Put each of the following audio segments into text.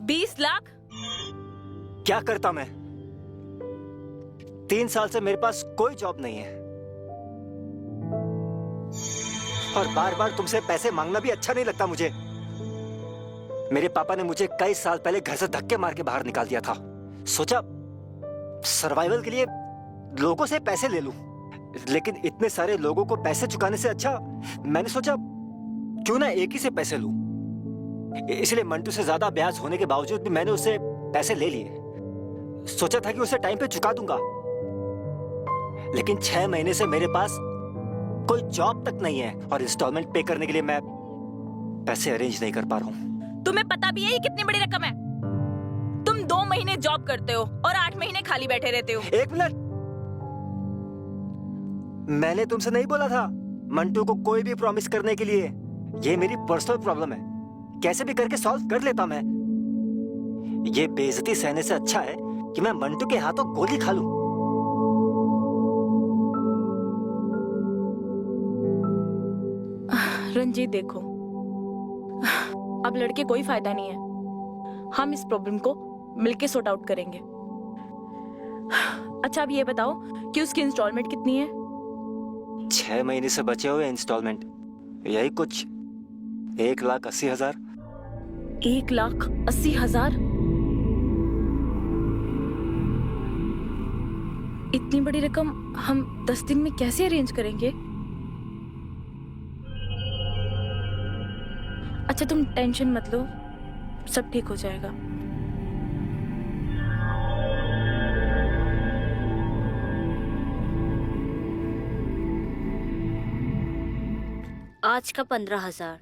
20 लाख? क्या करता मैं? 3 साल से मेरे पास कोई जॉब नहीं है और बार बार तुमसे पैसे मांगना भी अच्छा नहीं लगता मुझे। मेरे पापा ने मुझे कई साल पहले घर से धक्के मार के बाहर निकाल दिया था। सोचा सर्वाइवल के लिए लोगों से पैसे ले लूं, लेकिन इतने सारे लोगों को पैसे चुकाने से अच्छा मैंने सोचा क्यों ना एक ही से पैसे लूं। इसलिए मंटू से ज्यादा ब्याज होने के बावजूद भी मैंने उससे पैसे ले लिए। सोचा था कि उसे टाइम पे चुका दूंगा, लेकिन 6 महीने से मेरे पास कोई जॉब तक नहीं है और इंस्टॉलमेंट पे करने के लिए मैं पैसे अरेंज नहीं कर पा रहा हूँ। तुम्हें पता भी है ये कितनी बड़ी रकम है? तुम 2 महीने जॉब करते हो और 8 महीने खाली बैठे रहते हो। 1 मिनट, मैंने तुमसे नहीं बोला था मंटू को कोई भी प्रॉमिस करने के लिए। ये मेरी पर्सनल प्रॉब्लम है, कैसे भी करके सॉल्व कर लेता मैं। ये बेइज्जती सहने से अच्छा है कि मैं मंटू के हाथों गोली खा लूं। रंजीत देखो, अब लड़के कोई फायदा नहीं है। हम इस प्रॉब्लम को मिलके सॉर्ट आउट करेंगे। अच्छा अब ये बताओ कि उसकी इंस्टॉलमेंट कितनी है? 6 महीने से बचे हुए इंस्टॉलमेंट यही कुछ 1,80,000। 1,80,000? इतनी बड़ी रकम हम 10 दिन में कैसे अरेंज करेंगे? अच्छा तुम टेंशन मत लो, सब ठीक हो जाएगा। आज का 15,000।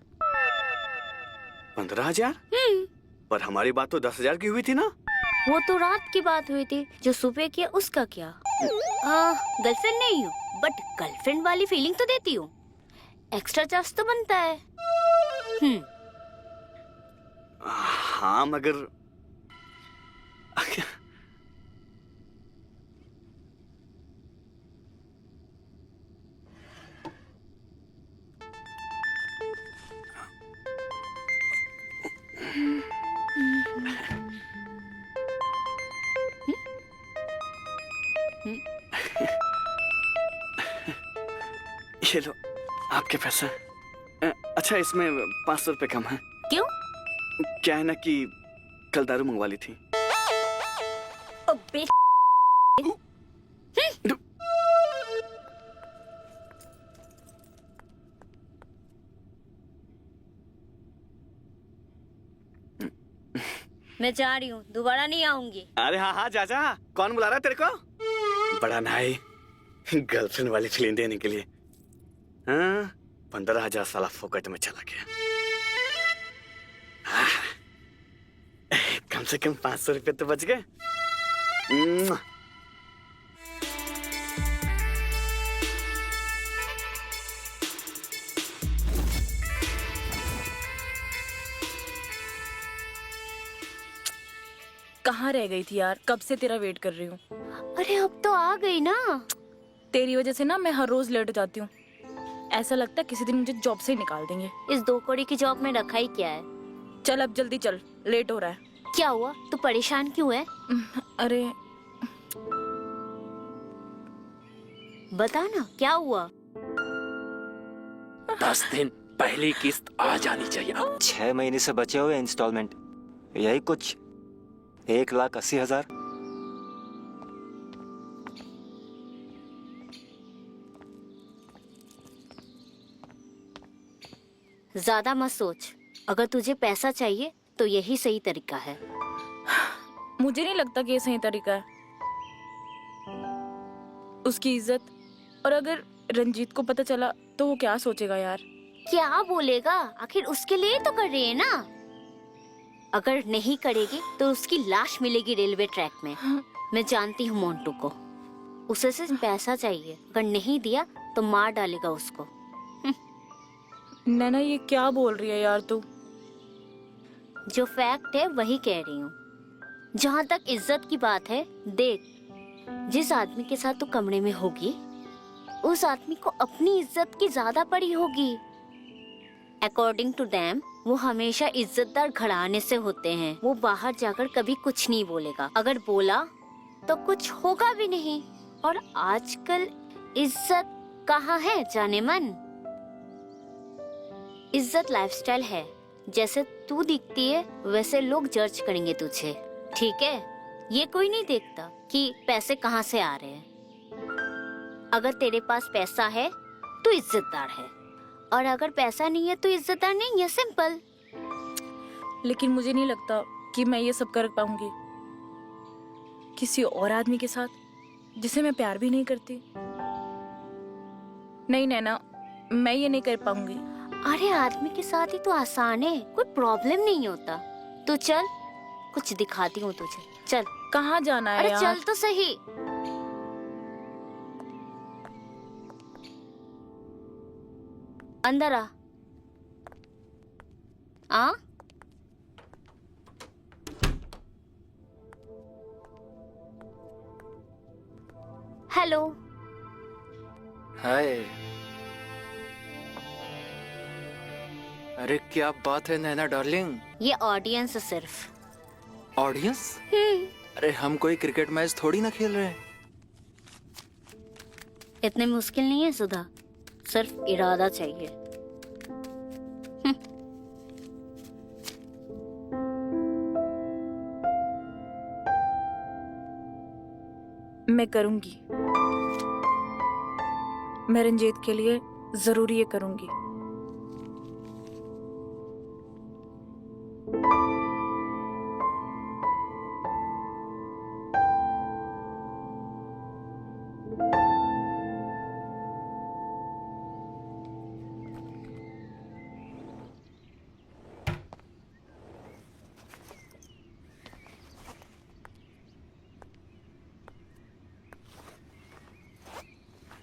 15,000? पर हमारी बात तो 10,000 की हुई थी ना? वो तो रात की बात हुई थी, जो सुबह किया उसका क्या? गर्लफ्रेंड नहीं हूँ, बट गर्लफ्रेंड वाली फीलिंग तो देती हूँ। एक्स्ट्रा चार्ज तो बनता है। हाँ मगर ये लो आपके पैसे। अच्छा इसमें 500 रुपए कम है। क्यों? क्या है ना कि कल दारू मंगवा ली थी। अबे मैं जा रही हूँ, दोबारा नहीं आऊंगी। अरे हाँ हाँ जा जा। कौन बुला रहा है तेरे को? बड़ा नाई गर्लफ्रेंड वाली फीलिंग देने के लिए। हाँ 15,000 साला फोकट में चला गया। कम से कम 500 रुपए तो बच गए। कहाँ रह गई थी यार? कब से तेरा वेट कर रही हूँ। अरे अब तो आ गई ना। तेरी वजह से ना मैं हर रोज लेट जाती हूँ। ऐसा लगता है किसी दिन मुझे जॉब से ही निकाल देंगे। इस 2 कौड़ी की जॉब में रखा ही क्या है? चल अब जल्दी चल, लेट हो रहा है। क्या हुआ? तू परेशान क्यों है? अरे बता ना क्या हुआ? 10 दिन पहली किस्त आ जानी चाहिए। 6 महीने से बचे हुए इंस्टॉलमेंट यही कुछ 1,80,000। ज्यादा मत सोच, अगर तुझे पैसा चाहिए तो यही सही तरीका है। मुझे नहीं लगता कि ये सही तरीका है। उसकी इज्जत, और अगर रंजीत को पता चला तो वो क्या सोचेगा यार? क्या बोलेगा? आखिर उसके लिए तो कर रही है ना। अगर नहीं करेगी तो उसकी लाश मिलेगी रेलवे ट्रैक में। मैं जानती हूँ मोंटू को, उसे सिर्फ पैसा चाहिए। अगर नहीं दिया तो मार डालेगा उसको। नैना ये क्या बोल रही है यार तू? जो फैक्ट है वही कह रही हूँ। जहाँ तक इज्जत की बात है, देख जिस आदमी के साथ तू कमरे में होगी उस आदमी को अपनी इज्जत की ज्यादा पड़ी होगी। अकॉर्डिंग टू देम वो हमेशा इज्जतदार घराने से होते हैं। वो बाहर जाकर कभी कुछ नहीं बोलेगा, अगर बोला तो कुछ होगा भी नहीं। और आजकल इज्जत कहाँ है जाने मन। इज्जत लाइफस्टाइल है, जैसे तू दिखती है वैसे लोग जज करेंगे तुझे, ठीक है? ये कोई नहीं देखता कि पैसे कहाँ से आ रहे हैं। अगर तेरे पास पैसा है तो इज्जतदार है, और अगर पैसा नहीं है तो इज्जतदार नहीं है, सिंपल। लेकिन मुझे नहीं लगता कि मैं ये सब कर पाऊंगी किसी और आदमी के साथ जिसे मैं प्यार भी नहीं करती। नहीं नैना, मैं ये नहीं कर पाऊंगी। अरे आदमी के साथ ही तो आसान है, कोई प्रॉब्लम नहीं होता। तो चल, कुछ दिखाती हूँ तुझे, चल। कहाँ जाना है अरे यार? चल तो सही। अंदर आ। हेलो। हाय। अरे क्या बात है नैना डार्लिंग। ये ऑडियंस है सिर्फ। ऑडियंस? अरे हम कोई क्रिकेट मैच थोड़ी ना खेल रहे हैं। इतने मुश्किल नहीं है सुधा, सिर्फ इरादा चाहिए। मैं करूंगी, मैं रंजीत के लिए जरूर ये करूंगी।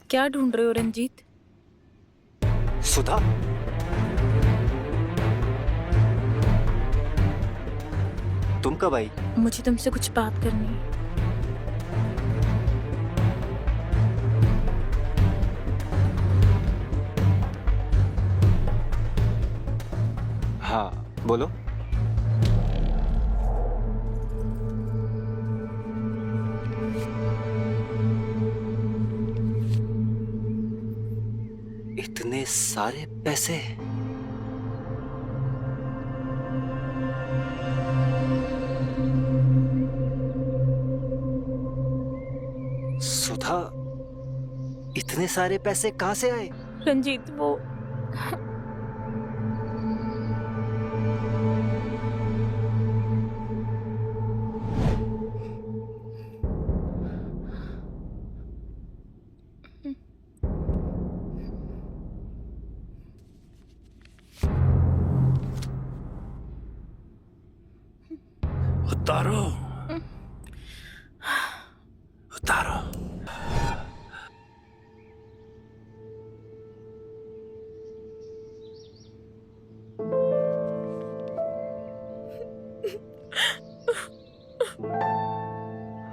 क्या ढूंढ रहे हो रंजीत? सुधा, तुम कब आई? मुझे तुमसे कुछ बात करनी है। हाँ बोलो। इतने सारे पैसे? सुधा, इतने सारे पैसे कहाँ से आए? रंजीत, वो उतारो, उतारो।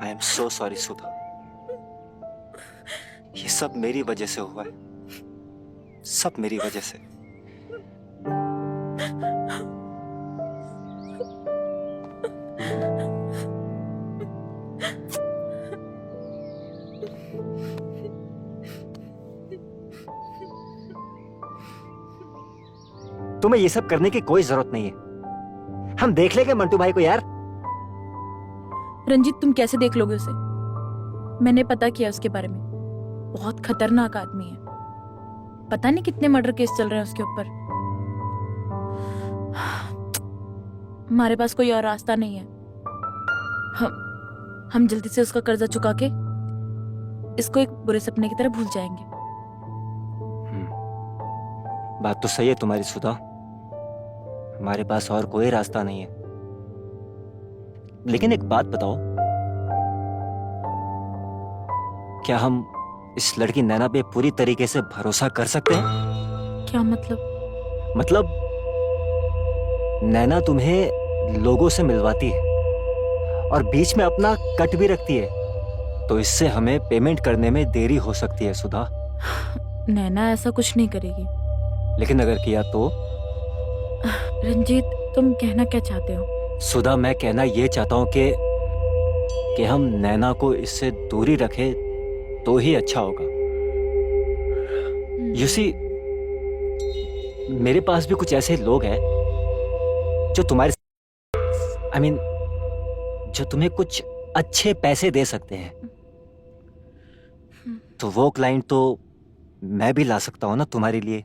आई एम सो सॉरी सुधा, ये सब मेरी वजह से हुआ है, सब मेरी वजह से। तुम्हें ये सब करने की कोई जरूरत नहीं है, हम देख लेंगे मंटू भाई को यार। रंजीत, तुम कैसे देख लोगे उसे? मैंने पता किया उसके बारे में, बहुत खतरनाक आदमी है। पता नहीं कितने मर्डर केस चल रहे हैं उसके ऊपर। हमारे पास कोई और रास्ता नहीं है। हम जल्दी से उसका कर्जा चुका के इसको एक बुरे सपने की तरह भूल जाएंगे। बात तो सही है तुम्हारी सुधा, हमारे पास और कोई रास्ता नहीं है। लेकिन एक बात बताओ, क्या हम इस लड़की नैना पे पूरी तरीके से भरोसा कर सकते हैं? क्या मतलब? मतलब नैना तुम्हें लोगों से मिलवाती है और बीच में अपना कट भी रखती है, तो इससे हमें पेमेंट करने में देरी हो सकती है सुधा। नैना ऐसा कुछ नहीं करेगी। लेकिन अगर किया तो? रंजीत, तुम कहना क्या चाहते हो? सुधा, मैं कहना ये चाहता हूँ कि हम नैना को इससे दूरी रखें तो ही अच्छा होगा। यू सी, मेरे पास भी कुछ ऐसे लोग हैं जो तुम्हारे I mean, जो तुम्हें कुछ अच्छे पैसे दे सकते हैं। तो वो क्लाइंट तो मैं भी ला सकता हूँ ना तुम्हारे लिए।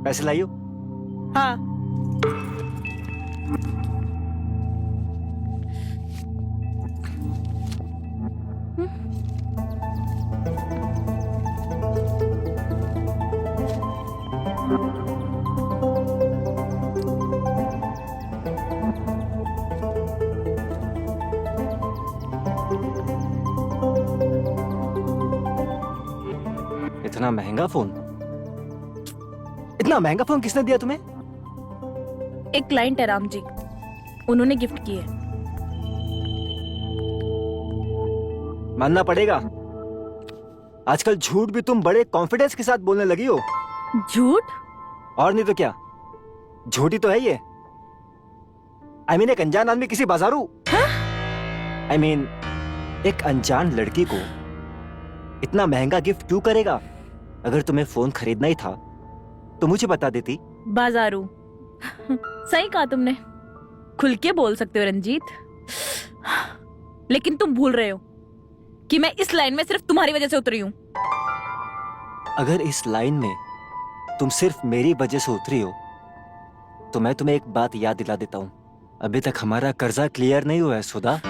पैसे लाइयो। हाँ। इतना महंगा फोन? इतना महंगा फोन किसने दिया तुम्हें? एक क्लाइंट है राम जी, उन्होंने गिफ्ट की है। मानना पड़ेगा, आजकल झूठ भी तुम बड़े कॉन्फिडेंस के साथ बोलने लगी हो। झूठ? और नहीं तो क्या, झूठी तो है ये। I mean, एक अनजान आदमी किसी बाजारू I mean, एक अनजान लड़की को इतना महंगा गिफ्ट क्यों करेगा? अगर तुम्हें फोन खरीदना ही था तो मुझे बता देती। बाजारू? सही कहा तुमने, खुल के बोल सकते हो रंजीत। लेकिन तुम भूल रहे हो कि मैं इस लाइन में सिर्फ तुम्हारी वजह से उतरी हूं। अगर इस लाइन में तुम सिर्फ मेरी वजह से उतरी हो तो मैं तुम्हें एक बात याद दिला देता हूं, अभी तक हमारा कर्जा क्लियर नहीं हुआ है सुधा।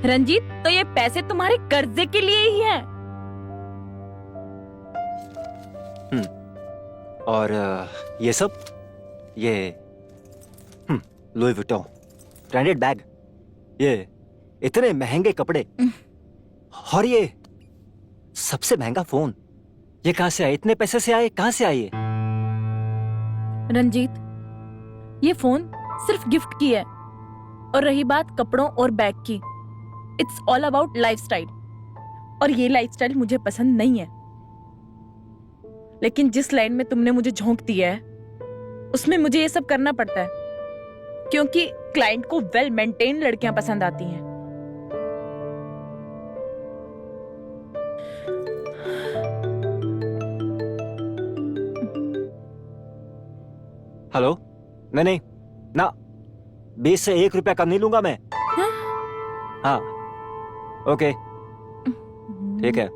रंजीत, तो ये पैसे तुम्हारे कर्जे के लिए ही है। और ये सब, ये लुई विटॉन ब्रांडेड बैग, ये इतने महंगे कपड़े, और ये सबसे महंगा फोन, ये कहां से आए? इतने पैसे से आए? कहां से आए ये? रंजीत, ये फोन सिर्फ गिफ्ट की है। और रही बात कपड़ों और बैग की, इट्स ऑल अबाउट लाइफस्टाइल, और ये लाइफस्टाइल मुझे पसंद नहीं है। लेकिन जिस लाइन में तुमने मुझे झोंक दिया है, उसमें मुझे ये सब करना पड़ता है, क्योंकि क्लाइंट को वेल मेंटेन लड़कियां पसंद आती हैं। हेलो? नहीं ना, 20 से 1 रुपया कम नहीं लूंगा मैं। हाँ, ओके, ठीक है।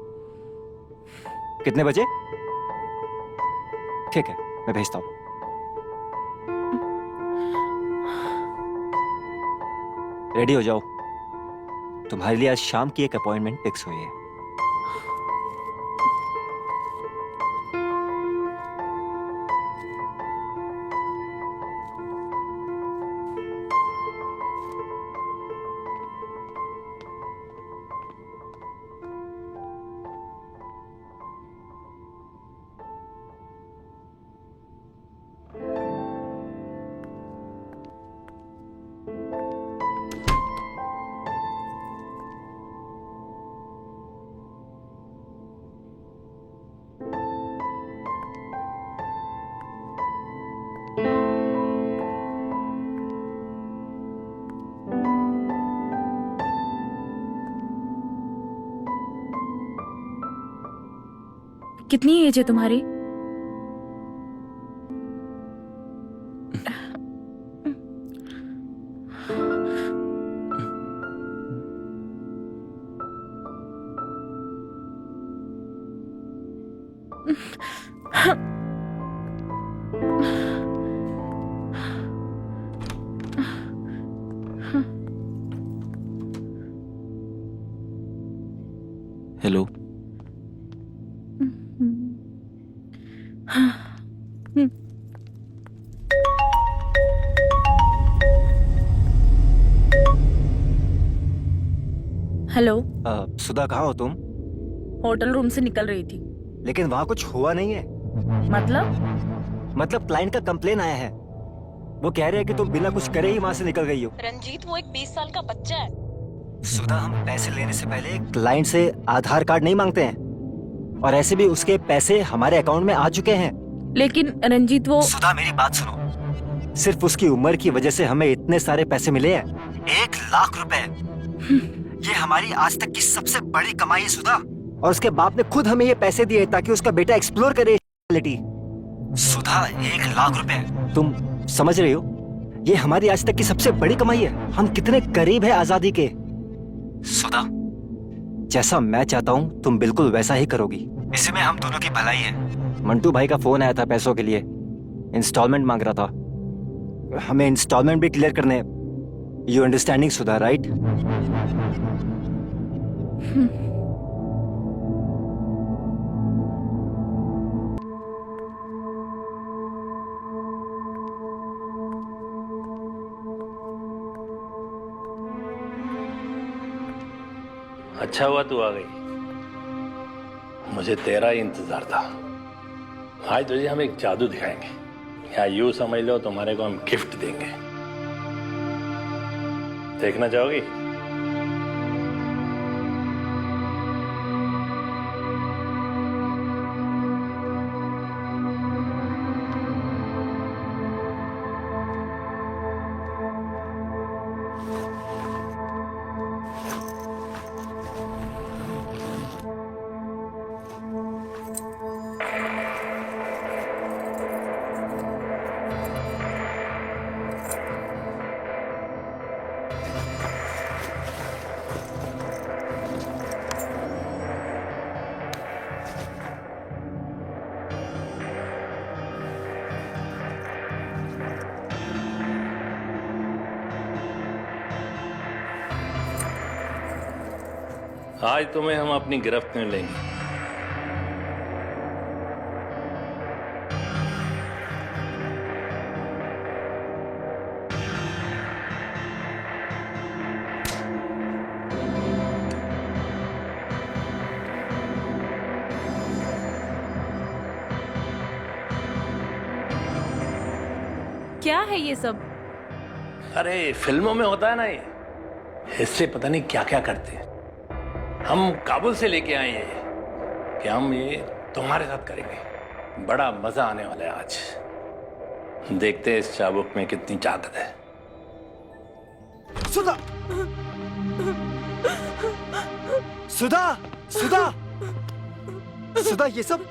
कितने बजे? ठीक है, मैं भेजता हूँ। रेडी हो जाओ, तुम्हारे लिए आज शाम की एक अपॉइंटमेंट फिक्स हुई है। कितनी एज है तुम्हारी? हेलो? हेलो? सुधा, कहाँ हो तुम? होटल रूम से निकल रही थी। लेकिन वहां कुछ हुआ नहीं है। मतलब क्लाइंट का कंप्लेन आया है। वो कह रहे हैं कि तुम बिना कुछ करे ही वहां से निकल गई हो। रंजीत, वो एक 20 साल का बच्चा है। सुधा, हम पैसे लेने से पहले क्लाइंट से आधार कार्ड नहीं मांगते हैं, और ऐसे भी उसके पैसे हमारे अकाउंट में आ चुके हैं। लेकिन रंजीत, वो सुधा, मेरी बात सुनो। सिर्फ उसकी उम्र की वजह से हमें इतने सारे पैसे मिले हैं, 1 लाख रुपए। ये हमारी आज तक की सबसे बड़ी कमाई है सुधा। और उसके बाप ने खुद हमें ये पैसे दिए ताकि उसका बेटा एक्सप्लोर करे सुधा, 1 लाख रुपए, तुम समझ रही हो? ये हमारी आज तक की सबसे बड़ी कमाई है। हम कितने करीब है आजादी के। सुधा, जैसा मैं चाहता हूँ तुम बिल्कुल वैसा ही करोगी। इसी में हम दोनों की भलाई है। मंटू भाई का फोन आया था पैसों के लिए, इंस्टॉलमेंट मांग रहा था। हमें इंस्टॉलमेंट भी क्लियर करने। You understanding Sudha, right? अच्छा हुआ तू आ गई, मुझे तेरा ही इंतजार था। आज तुझे हम एक जादू दिखाएंगे, या यूं समझ लो तुम्हारे को हम गिफ्ट देंगे। देखना चाहोगी? आज तुम्हें हम अपनी गिरफ्त में लेंगे। क्या है ये सब? अरे फिल्मों में होता है ना, ये इससे पता नहीं क्या क्या करते हैं। हम काबुल से लेके आए हैं कि हम ये तुम्हारे साथ करेंगे। बड़ा मजा आने वाला है आज। देखते हैं इस चाबुक में कितनी ताकत है। सुधा, सुधा, सुधा, सुधा, ये सब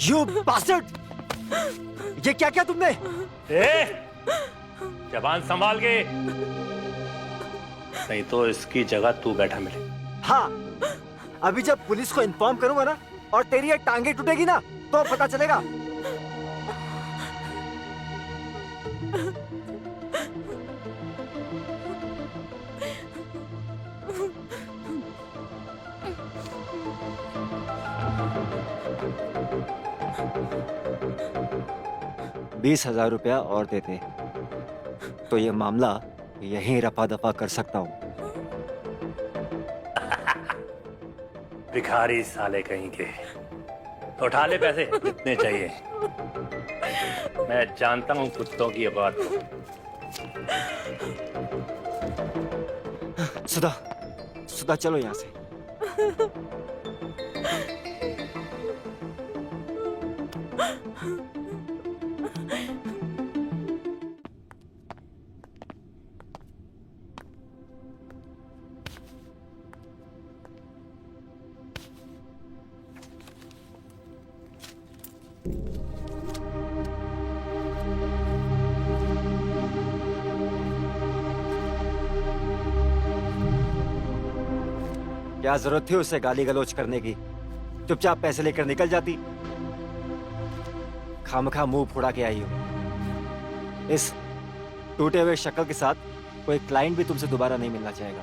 यू बास्टर्ड! ये क्या क्या तुमने? जबान संभाल के, नहीं तो इसकी जगह तू बैठा मिले। हाँ, अभी जब पुलिस को इन्फॉर्म करूंगा ना, और तेरी ये टांगे टूटेगी ना, तो पता चलेगा। ₹20,000 और देते तो ये मामला यहीं रफा दफा कर सकता हूँ। भिखारी साले कहीं के, उठा ले पैसे जितने चाहिए। मैं जानता हूँ कुत्तों की ये बात। सुधा, सुधा, चलो यहाँ से। क्या जरूरत थी उसे गाली गलौज करने की? चुपचाप पैसे लेकर निकल जाती। खामखा मुंह फुड़ा के आई हो। इस टूटे हुए शक्ल के साथ कोई क्लाइंट भी तुमसे दोबारा नहीं मिलना चाहेगा।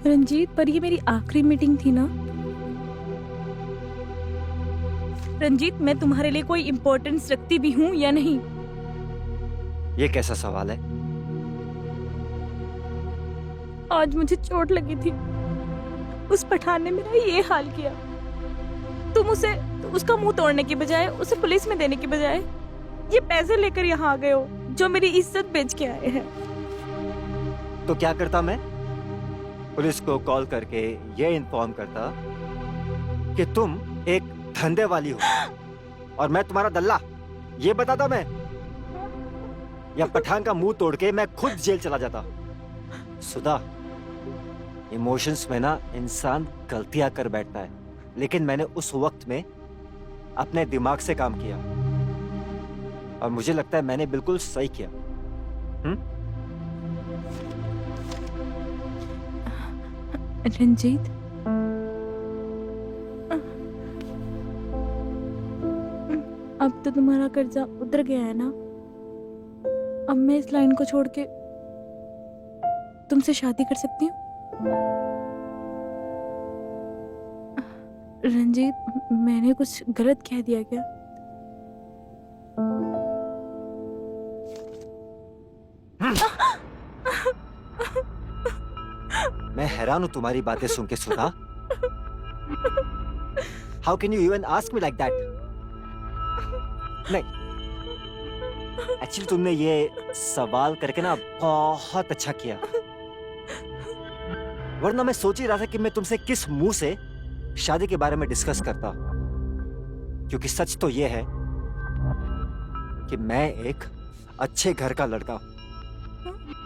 रंजीत, पर ये मेरी आखिरी मीटिंग थी ना? रंजीत, मैं तुम्हारे लिए कोई इम्पोर्टेंस रखती भी हूँ या नहीं? ये कैसा सवाल है? आज मुझे चोट लगी थी, उस पठान ने मेरा ये हाल किया। तुम उसका मुंह तोड़ने की बजाय, उसे पुलिस में देने की बजाय ये पैसे लेकर यहाँ आ गए हो, जो मेरी इज्जत बेच के आए हैं। तो क्या करता मैं? पुलिस को कॉल करके ये इन्फॉर्म करता कि तुम एक धंधे वाली हो और मैं तुम्हारा दल्ला, ये बताता मैं। या पठान का मुंह तोड़ के मैं खुद जेल चला जाता। सुधा, इमोशंस में ना इंसान गलतियां कर बैठता है, लेकिन मैंने उस वक्त में अपने दिमाग से काम किया और मुझे लगता है मैंने बिल्कुल सही किया। रंजीत, अब तो तुम्हारा कर्जा उतर गया है ना। अब मैं इस लाइन को छोड़ के तुमसे शादी कर सकती हूँ। रंजीत, मैंने कुछ गलत कह दिया क्या? मैं हैरान हूं तुम्हारी बातें सुन के Sudha. How can you even ask me like that? नहीं, एक्चुअली तुमने ये सवाल करके ना बहुत अच्छा किया, वरना मैं सोच ही रहा था कि मैं तुमसे किस मुंह से शादी के बारे में डिस्कस करता। क्योंकि सच तो ये है कि मैं एक अच्छे घर का लड़का हूं।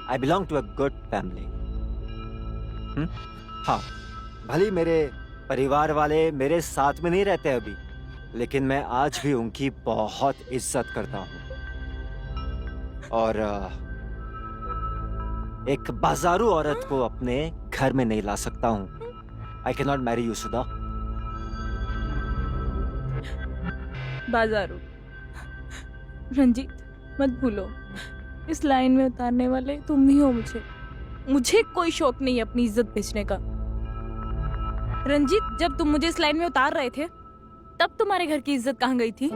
I belong to a good family. हाँ, भले मेरे परिवार वाले मेरे साथ में नहीं रहते अभी, लेकिन मैं आज भी उनकी बहुत इज्जत करता हूँ। और एक बाजारू औरत को अपने घर में नहीं ला सकता हूँ। I can not marry you Sudha. बाजारू? रंजीत, मत भूलो, इस लाइन में उतारने वाले तुम ही हो। मुझे कोई शौक नहीं है अपनी इज्जत बेचने का। रंजीत, जब तुम मुझे इस लाइन में उतार रहे थे, तब तुम्हारे घर की इज्जत कहाँ गई थी?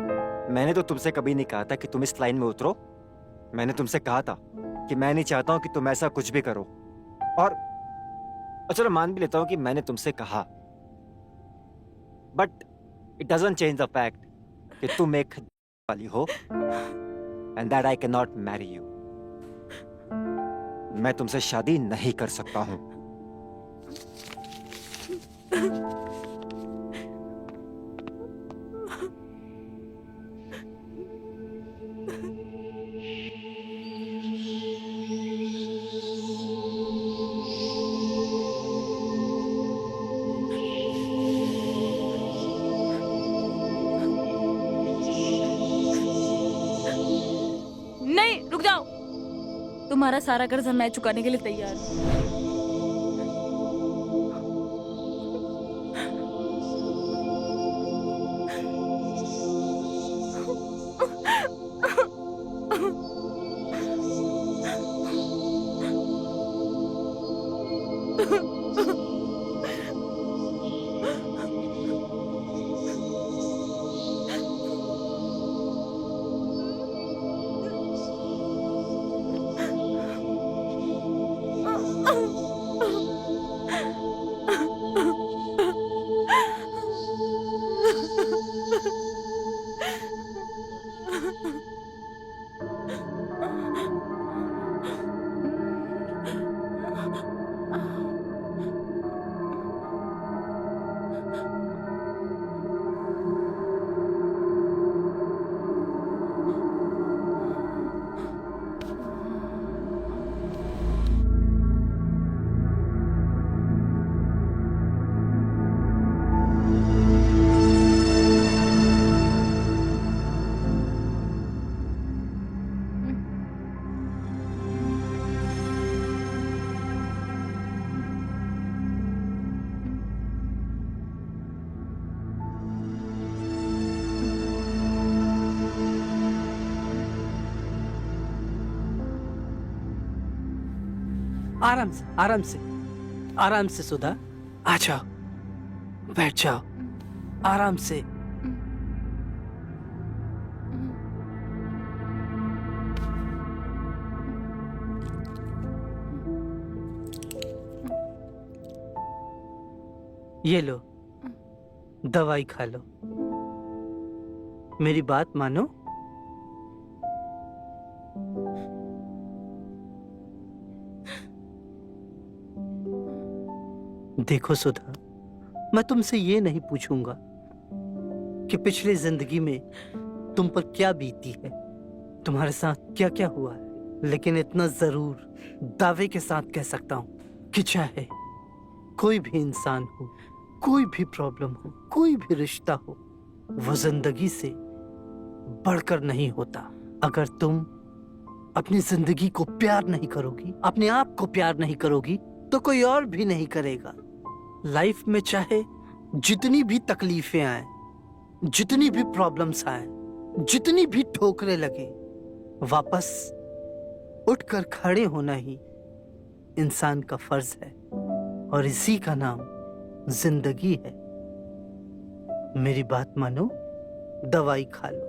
मैंने तो तुमसे कभी नहीं कहा था कि तुम इस लाइन में उतरो। मैंने तुमसे कहा था कि मैं नहीं चाहता हूं कि तुम ऐसा कुछ भी करो। और चलो मान भी लेता हूं कि मैंने तुमसे कहा, but it doesn't change the fact कि तुम एक वाली हो and that I can not marry you. मैं तुमसे शादी नहीं कर सकता हूं। नहीं, रुक जाओ। तुम्हारा सारा कर्जा मैं चुकाने के लिए तैयार हूँ। आराम से, आराम से, आराम से सुधा। आ जाओ, बैठ जाओ, आराम से। ये लो, दवाई खा लो। मेरी बात मानो। देखो सुधा, मैं तुमसे ये नहीं पूछूंगा कि पिछली जिंदगी में तुम पर क्या बीती है, तुम्हारे साथ क्या क्या हुआ है, लेकिन इतना जरूर दावे के साथ कह सकता हूं कि चाहे कोई भी इंसान हो, कोई भी प्रॉब्लम हो, कोई भी रिश्ता हो, वो जिंदगी से बढ़कर नहीं होता। अगर तुम अपनी जिंदगी को प्यार नहीं करोगी, अपने आप को प्यार नहीं करोगी, तो कोई और भी नहीं करेगा। लाइफ में चाहे जितनी भी तकलीफें आए, जितनी भी प्रॉब्लम्स आए, जितनी भी ठोकरें लगे, वापस उठकर खड़े होना ही इंसान का फर्ज है, और इसी का नाम जिंदगी है। मेरी बात मानो, दवाई खा लो।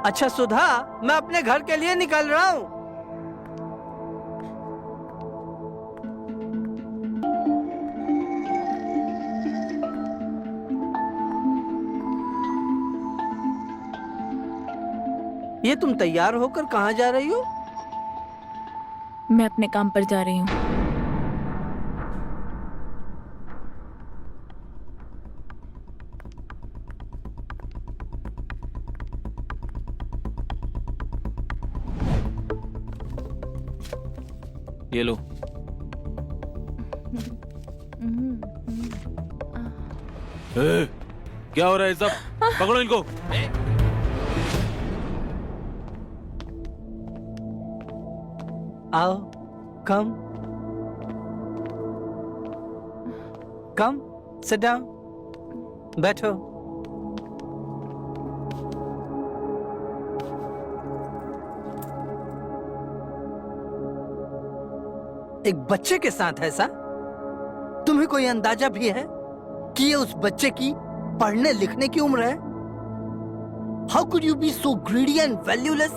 अच्छा सुधा, मैं अपने घर के लिए निकल रहा हूं। ये तुम तैयार होकर कहां जा रही हो? मैं अपने काम पर जा रही हूँ। ये लो। क्या हो रहा है सब? पकड़ो इनको। आओ, कम कम, सिट डाउन, बैठो। एक बच्चे के साथ ऐसा? तुम्हें कोई अंदाजा भी है कि ये उस बच्चे की पढ़ने लिखने की उम्र है? How could you be so greedy and valueless?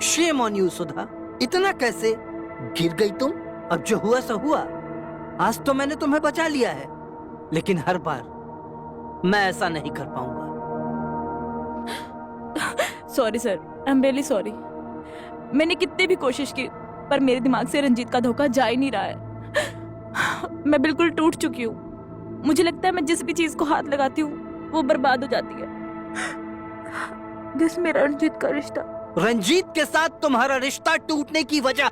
Shame on you Sudha. इतना कैसे गिर गई तुम? अब जो हुआ सो हुआ। आज तो मैंने तुम्हें बचा लिया है, लेकिन हर बार मैं ऐसा नहीं कर पाऊंगा। Sorry sir, I am really sorry. मैंने कितनी भी कोशिश की, पर मेरे दिमाग से रंजीत का धोखा जा ही नहीं रहा है। मैं बिल्कुल टूट चुकी हूँ। मुझे लगता है मैं जिस भी चीज को हाथ लगाती हूँ वो बर्बाद हो जाती है। जिस मेरा रंजीत का रिश्ता। रंजीत के साथ तुम्हारा रिश्ता टूटने की वजह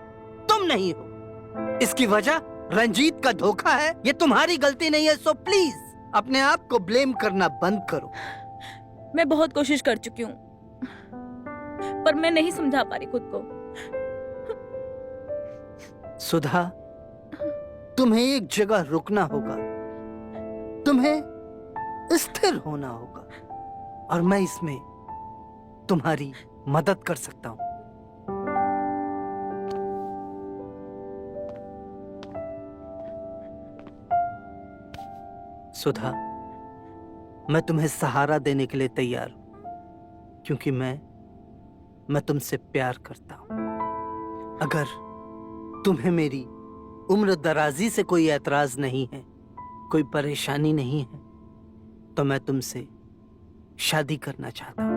तुम नहीं हो। इसकी वजह रंजीत का धोखा है। ये तुम्हारी गलती नहीं है, सो प्लीज अपने आप को ब्लेम करना बंद करो। मैं बहुत कोशिश कर चुकी हूँ, पर मैं नहीं समझा पा रही खुद को। सुधा, तुम्हें एक जगह रुकना होगा, तुम्हें स्थिर होना होगा, और मैं इसमें तुम्हारी मदद कर सकता हूं। सुधा, मैं तुम्हें सहारा देने के लिए तैयार हूं, क्योंकि मैं तुमसे प्यार करता हूं। अगर तुम्हें मेरी उम्र दराजी से कोई ऐतराज नहीं है, कोई परेशानी नहीं है, तो मैं तुमसे शादी करना चाहता हूं।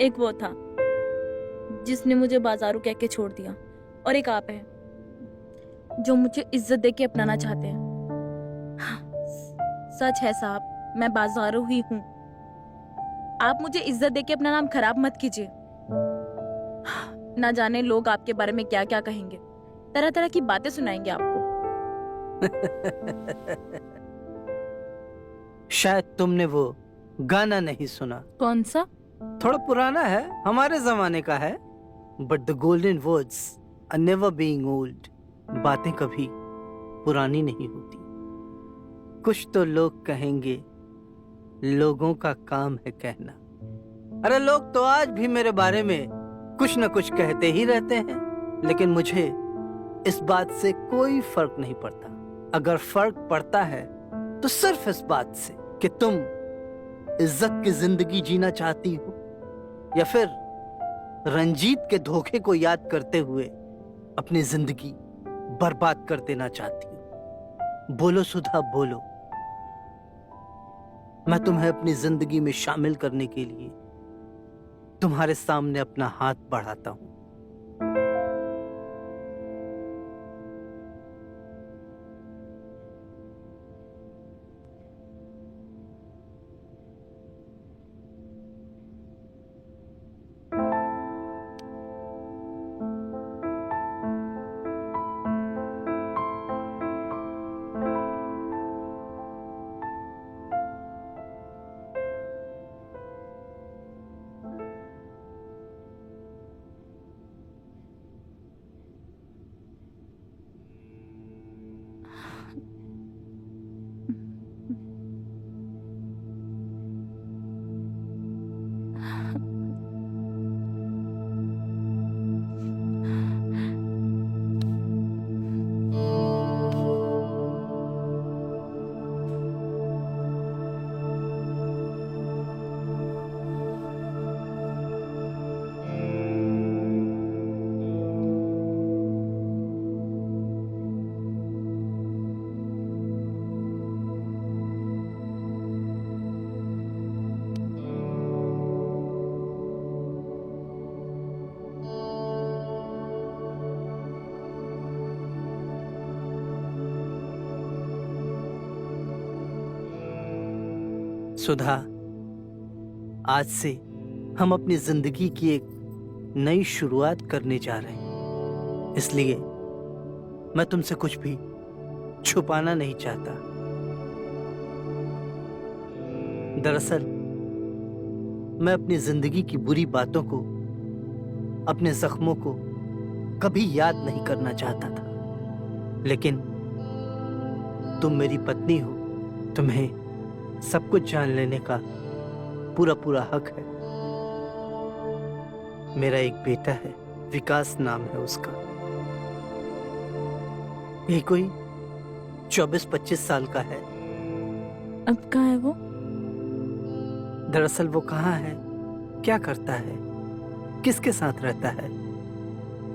एक वो था जिसने मुझे बाजारू कह के छोड़ दिया, और एक आप है जो मुझे इज्जत दे के अपनाना चाहते हैं। सच है साहब, मैं बाजारू ही हूँ। आप मुझे इज्जत दे के अपना नाम खराब मत कीजिए। ना जाने लोग आपके बारे में क्या क्या कहेंगे। तरह तरह की बातें सुनाएंगे आपको। शायद तुमने वो गाना नहीं सुना। कौन सा? थोड़ा पुराना है, हमारे जमाने का है। But the golden words are never being old. बातें कभी पुरानी नहीं होती। कुछ तो लोग कहेंगे, लोगों का काम है कहना। अरे लोग तो आज भी मेरे बारे में कुछ न कुछ कहते ही रहते हैं, लेकिन मुझे इस बात से कोई फर्क नहीं पड़ता। अगर फर्क पड़ता है तो सिर्फ इस बात से कि तुम इज्जत की जिंदगी जीना चाहती हो या फिर रंजीत के धोखे को याद करते हुए अपनी जिंदगी बर्बाद कर देना चाहती हो। बोलो सुधा, बोलो। मैं तुम्हें अपनी जिंदगी में शामिल करने के लिए तुम्हारे सामने अपना हाथ बढ़ाता हूं। सुधा, आज से हम अपनी जिंदगी की एक नई शुरुआत करने जा रहे हैं, इसलिए मैं तुमसे कुछ भी छुपाना नहीं चाहता। दरअसल मैं अपनी जिंदगी की बुरी बातों को, अपने जख्मों को कभी याद नहीं करना चाहता था, लेकिन तुम मेरी पत्नी हो, तुम्हें सब कुछ जान लेने का पूरा पूरा हक है। मेरा एक बेटा है, विकास नाम है उसका। ये कोई 24-25 साल का है। अब कहाँ है वो? दरअसल वो कहाँ है, क्या करता है, किसके साथ रहता है,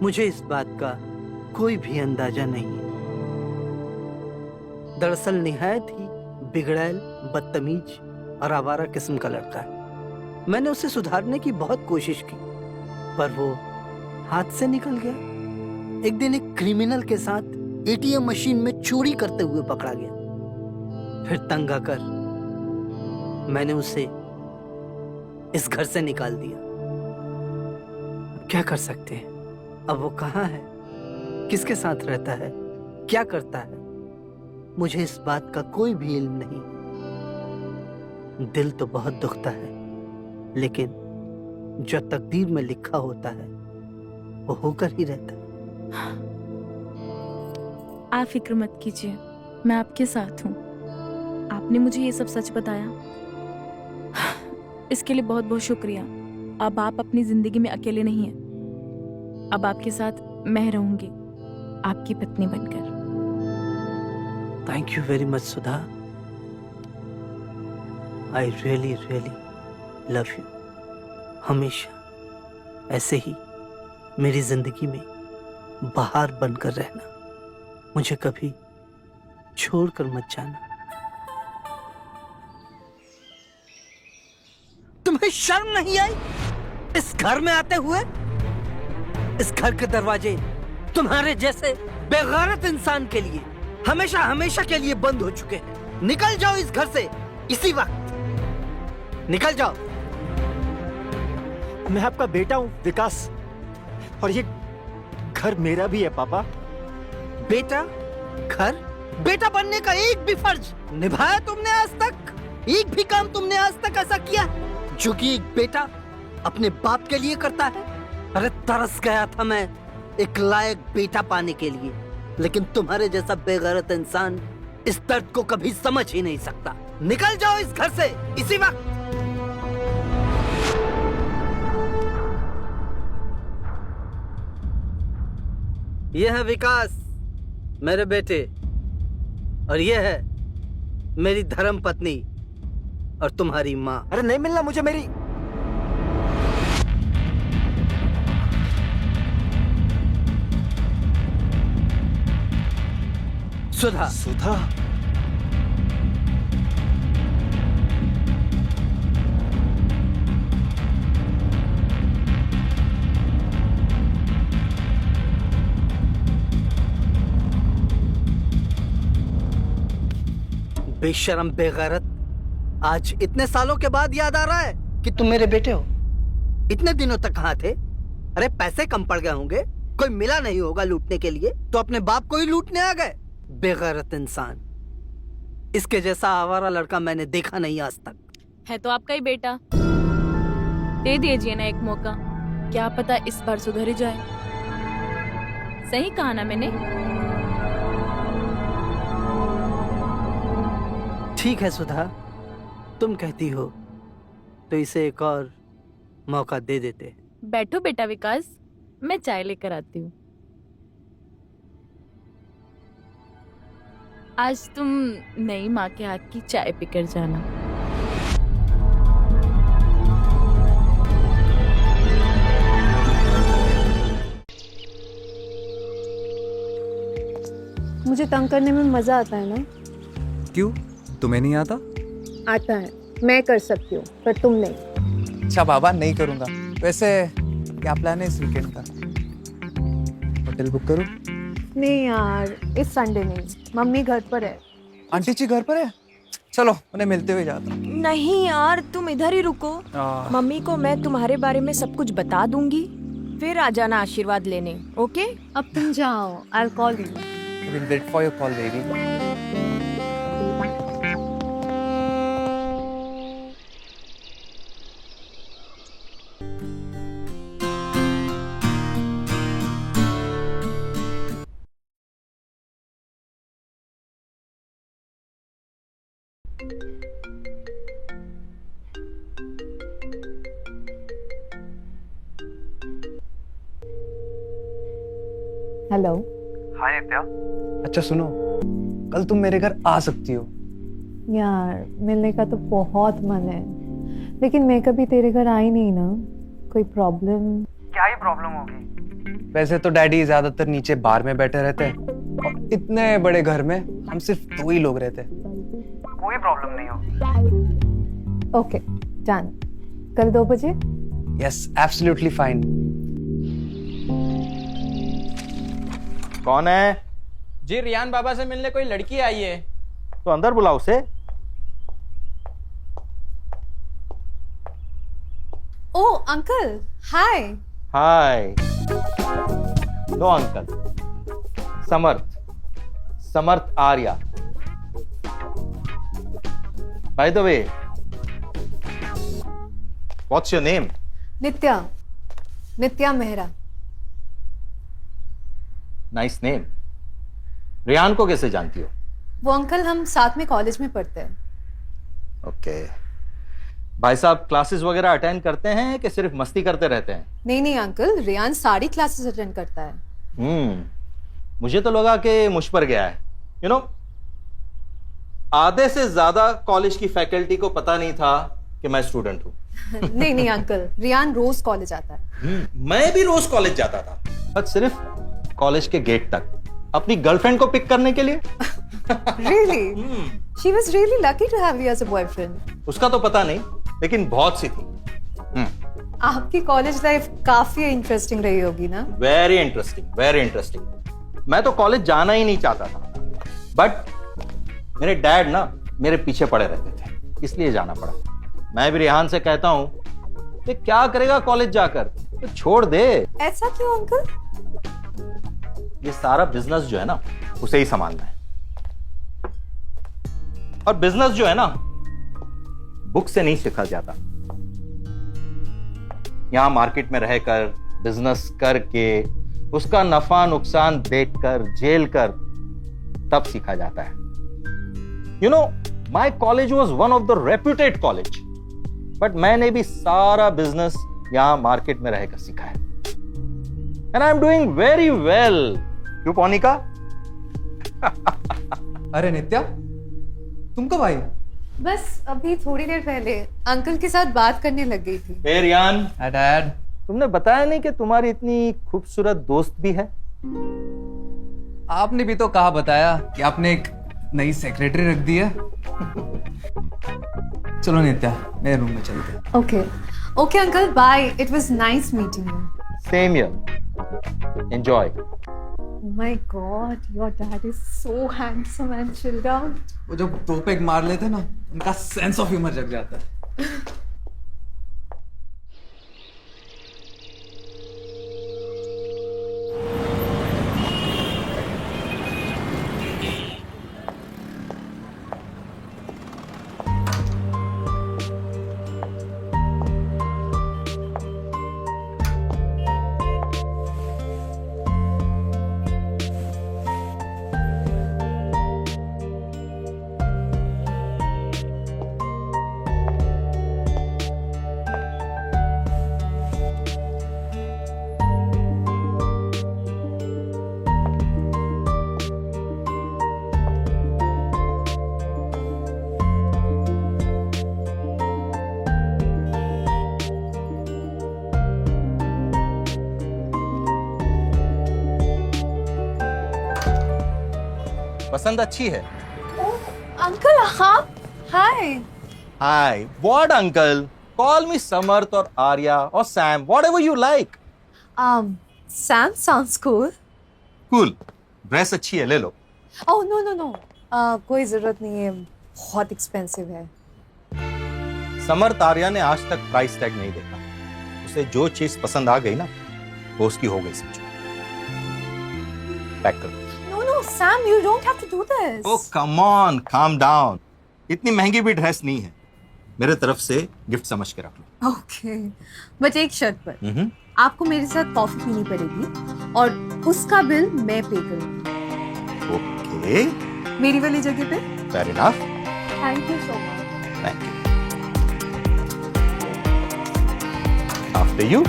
मुझे इस बात का कोई भी अंदाजा नहीं है। दरअसल निहायत ही बिगड़ैल, बदतमीज और आवारा किस्म का लड़का है। मैंने उसे सुधारने की बहुत कोशिश की, पर वो हाथ से निकल गया। एक दिन एक क्रिमिनल के साथ एटीएम मशीन में चोरी करते हुए पकड़ा गया। फिर तंग आकर मैंने उसे इस घर से निकाल दिया। अब क्या कर सकते हैं? अब वो कहाँ है, किसके साथ रहता है, क्या करता है, मुझे इस बात का कोई भी इल्म नहीं। दिल तो बहुत दुखता है, लेकिन जो तकदीर में लिखा होता है वो होकर ही रहता है। आप फिक्र मत कीजिए, मैं आपके साथ हूँ। आपने मुझे ये सब सच बताया, इसके लिए बहुत बहुत शुक्रिया। अब आप अपनी जिंदगी में अकेले नहीं हैं। अब आपके साथ मैं रहूंगी, आपकी पत्नी बनकर। Thank you very much Sudha. I really really love you. हमेशा ऐसे ही मेरी जिंदगी में बहार बनकर रहना, मुझे कभी छोड़कर मत जाना। तुम्हें शर्म नहीं आई इस घर में आते हुए? इस घर के दरवाजे तुम्हारे जैसे बेगैरत इंसान के लिए हमेशा हमेशा के लिए बंद हो चुके हैं। निकल जाओ इस घर से इसी वक्त, निकल जाओ। मैं आपका बेटा हूं विकास, और ये घर मेरा भी है पापा। बेटा, घर, बेटा बनने का एक भी फर्ज निभाया तुमने आज तक? एक भी काम तुमने आज तक ऐसा किया जो कि एक बेटा अपने बाप के लिए करता है? अरे तरस गया था मैं एक लायक बेटा पाने के लिए, लेकिन तुम्हारे जैसा बेगैरत इंसान इस दर्द को कभी समझ ही नहीं सकता। निकल जाओ इस घर से इसी वक्त। यह है विकास, मेरे बेटे, और यह है मेरी धर्म पत्नी और तुम्हारी माँ। अरे नहीं मिलना मुझे मेरी। सुधा। सुधा? बेशरम बेगैरत, आज इतने सालों के बाद याद आ रहा है कि तुम मेरे बेटे हो। इतने दिनों तक कहाँ थे? अरे पैसे कम पड़ गए होंगे, कोई मिला नहीं होगा लूटने के लिए, तो अपने बाप को ही लूटने आ गए। बेगैरत इंसान, इसके जैसा आवारा लड़का मैंने देखा नहीं आज तक। है तो आपका ही बेटा, दे दीजिए ना एक मौका, क्या पता इस बार सुधर ही जाए। सही कहा ना मैंने? ठीक है सुधा, तुम कहती हो तो इसे एक और मौका दे देते हैं। बैठो बेटा विकास, मैं चाय लेकर आती हूँ। आज तुम नई माँ के हाथ की चाय पीकर जाना। मुझे तंग करने में मजा आता है ना? क्यों, तुम्हें नहीं आता? आता है, मैं कर सकती हूँ, पर तुम नहीं। अच्छा बाबा, नहीं करूंगा। वैसे क्या प्लान है इस वीकेंड का? होटल बुक करूं? नहीं यार, इस संडे नहीं, मम्मी घर पर है। आंटी जी घर पर है? चलो उन्हें मिलते हुए जाता हूं। नहीं यार, तुम इधर ही रुको। मम्मी को मैं तुम्हारे बारे में सब कुछ बता दूंगी, फिर आ जाना आशीर्वाद लेने। ओके? अब तुम जाओ, I will call you. We'll wait for your call, baby. Hello. Hi Nitya. अच्छा सुनो, कल तुम मेरे घर आ सकती हो। यार मिलने का तो बहुत मन है, लेकिन मैं कभी तेरे घर आई नहीं ना। कोई प्रॉब्लम? क्या ही प्रॉब्लम होगी? वैसे तो डैडी ज्यादातर नीचे बार में बैठे रहते हैं और इतने बड़े घर में हम सिर्फ 2 ही लोग रहते हैं। कोई प्रॉब्लम नहीं होगी। ओके डन, कल 2 बजे। Yes, absolutely fine. कौन है? जी रियान बाबा से मिलने कोई लड़की आई है। तो अंदर बुलाओ उसे। Oh uncle, hi. Hi. No uncle, Samarth Arya. By the way, what's your name? Nitya Mehra. Nice name. Riyan को कैसे जानती हो? वो अंकल हम साथ में कॉलेज में पढ़ते हैं। ओके। भाई साहब क्लासेस वगैरह अटेंड करते हैं कि सिर्फ मस्ती करते रहते हैं? नहीं अंकल, रियान सारी क्लासेस अटेंड करता है। मुझे तो लगा कि मुझ पर गया है। यू नो, आधे से ज्यादा कॉलेज की फैकल्टी को पता नहीं था कि मैं स्टूडेंट हूँ। नहीं अंकल, रियान रोज कॉलेज आता है। मैं भी रोज कॉलेज जाता था, बट सिर्फ कॉलेज के गेट तक, अपनी गर्लफ्रेंड को पिक करने के लिए। Really? She was really lucky to have you as a boyfriend. उसका तो पता नहीं, लेकिन बहुत सी थी। आपकी कॉलेज लाइफ काफी इंटरेस्टिंग रही होगी ना? Very interesting, very interesting. मैं तो कॉलेज जाना ही नहीं चाहता था, बट मेरे डैड ना मेरे पीछे पड़े रहते थे, इसलिए जाना पड़ा। मैं भी रेहान से कहता हूँ कि क्या करेगा कॉलेज जाकर, तो छोड़ दे। ऐसा क्यों अंकल? ये सारा बिजनेस जो है ना उसे ही संभालना है। और बिजनेस जो है ना बुक से नहीं सीखा जाता, यहां मार्केट में रहकर बिजनेस करके उसका नफा नुकसान देखकर झेल कर तब सीखा जाता है। You know, my college was one of the reputed college, but मैंने भी सारा बिजनेस यहां मार्केट में रहकर सीखा है। And I am doing very well. क्यों पौनिका? अरे नित्या, तुम कब आई? बस अभी थोड़ी देर पहले अंकल के साथ बात करने लग गई थी। हे रियान, हाय डैड। तुमने बताया नहीं कि तुम्हारी इतनी खूबसूरत दोस्त भी है। आपने भी तो कहा बताया कि आपने एक नई सेक्रेटरी रख दी है। चलो नित्या, मेरे रूम में चलते हैं। Okay okay uncle, bye. It was nice meeting you. Same here. Enjoy. Oh my God, your dad is so handsome and chilled out. वो जब दो पेग मार लेते हैं ना, उनका सेंस ऑफ ह्यूमर जग जाता है। पसंद अच्छी है। अंकल हाँ, हाय। हाय, व्हाट अंकल? कॉल मी समर्थ और आर्या और Sam, whatever you like. Sam sounds cool. Cool. Dress अच्छी है, ले लो। Oh no no no, कोई जरूरत नहीं है, बहुत एक्सपेंसिव है। समर्थ आर्या ने आज तक प्राइस टैग नहीं देखा। उसे जो चीज पसंद आ गई ना, वो उसकी हो गई समझो। पैक कर। No no Sam, you don't have to do this. Oh come on, calm down. इतनी महंगी भी ड्रेस नहीं है, मेरे तरफ से गिफ्ट समझ के रख लो। Okay, बट एक शर्त पर। आपको मेरे साथ कॉफी पीनी पड़ेगी और उसका बिल मैं पे करूंगी। ओके। मेरी वाली जगह पे। Fair enough. Thank you so much. Thank you. After you.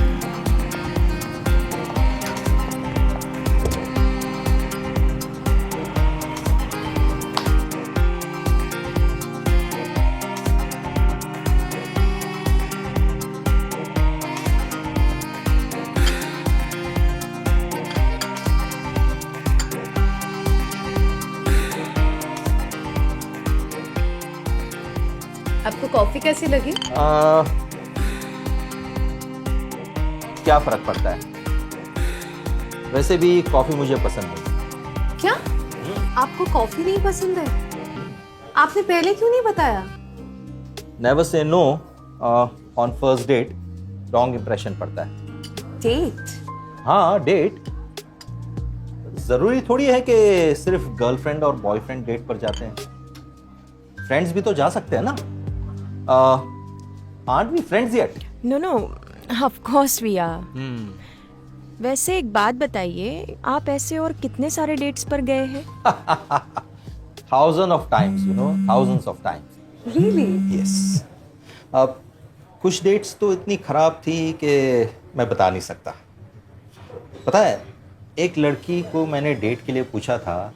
आपको कॉफी कैसी लगी? क्या फर्क पड़ता है? वैसे भी कॉफी मुझे पसंद है। क्या आपको कॉफी नहीं पसंद है? आपने पहले क्यों नहीं बताया? Never say no on first date, wrong impression पड़ता है। डेट? हाँ, डेट। जरूरी थोड़ी है कि सिर्फ गर्लफ्रेंड और बॉयफ्रेंड डेट पर जाते हैं। फ्रेंड्स भी तो जा सकते हैं ना। aren't we friends yet? No no, of course we are. वैसे एक बात बताइए, आप ऐसे और कितने सारे डेट्स पर गए हैं? Thousands of times, you know, thousands of times. Really? Yes. अब कुछ डेट्स तो इतनी खराब थी कि मैं बता नहीं सकता। पता है, एक लड़की को मैंने डेट के लिए पूछा था।